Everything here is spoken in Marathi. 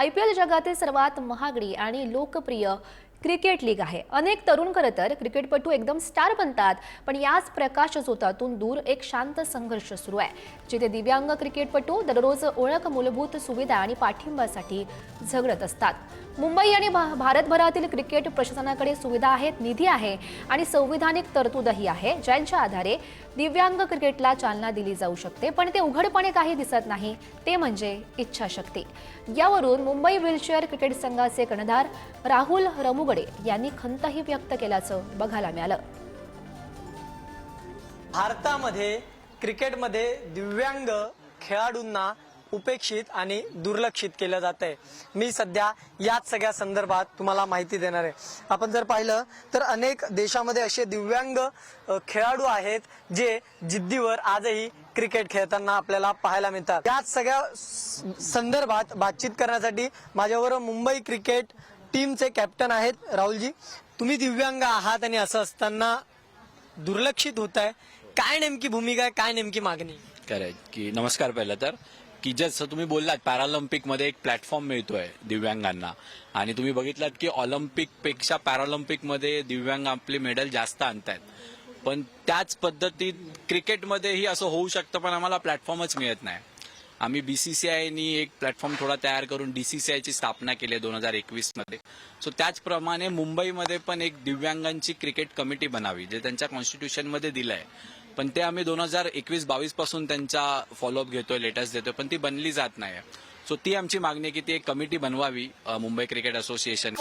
IPL जगातील सर्वात महागडी आणि लोकप्रिय क्रिकेट लीग आहे। अनेक तरुण खरं तर क्रिकेटपटू एकदम स्टार बनतात, पण याच प्रकाशझोतातून दूर एक शांत संघर्ष सुरू आहे, जिथे दिव्यांग क्रिकेटपटू दररोज ओळख, मूलभूत सुविधा आणि पाठिंब्यासाठी झगडत असतात। मुंबई आणि भारतभरातील क्रिकेट प्रशासनाकडे सुविधा आहेत, निधी आहे आणि संविधानिक तरतूदही आहे, ज्यांच्या आधारे दिव्यांग क्रिकेटला चालना दिली जाऊ शकते। पण ते उघडपणे काही दिसत नाही, ते म्हणजे इच्छाशक्ती। यावरून मुंबई व्हीलचेअर क्रिकेट संघाचे कर्णधार राहुल रमुगडे यांनी खंतही व्यक्त केल्याचं बघायला मिळालं। भारतामध्ये क्रिकेटमध्ये दिव्यांग खेळाडूंना उपेक्षित आणि दुर्लक्षित केलं जातंय। मी सध्या याच सगळ्या संदर्भात तुम्हाला माहिती देणार आहे। आपण जर पाहिलं तर अनेक देशामध्ये असे दिव्यांग खेळाडू आहेत जे जिद्दीवर आजही क्रिकेट खेळताना आपल्याला पाहायला मिळतात। याच सगळ्या संदर्भात बातचीत करण्यासाठी माझ्याबरोबर मुंबई क्रिकेट टीमचे कॅप्टन आहेत राहुलजी। तुम्ही दिव्यांग आहात आणि असं असताना दुर्लक्षित होत आहे, काय नेमकी भूमिका आहे, काय नेमकी मागणी? करेक्ट की नमस्कार पहिलं तर की जसं तुम्ही बोललात पॅरालिम्पिकमध्ये एक प्लॅटफॉर्म मिळतोय दिव्यांगांना आणि तुम्ही बघितलात की ऑलिम्पिकपेक्षा पॅरालिम्पिकमध्ये दिव्यांग आपले मेडल जास्त आणतायत, पण त्याच पद्धतीत क्रिकेटमध्येही असं होऊ शकतं, पण आम्हाला प्लॅटफॉर्मच मिळत नाही। आम्ही BCCIनी एक प्लॅटफॉर्म थोडा तयार करून DCCIची स्थापना केली 2021 मध्ये। सो त्याचप्रमाणे मुंबईमध्ये पण एक दिव्यांगांची क्रिकेट कमिटी बनावी, जे त्यांच्या कॉन्स्टिट्यूशनमध्ये दिलंय, पण ते आम्ही 2021-22 पासून त्यांचा फॉलोअप घेतोय, लेटर्स देतोय, पण ती बनली जात नाही। सो ती आमची मागणी आहे की ती एक कमिटी बनवावी मुंबई क्रिकेट असोसिएशन।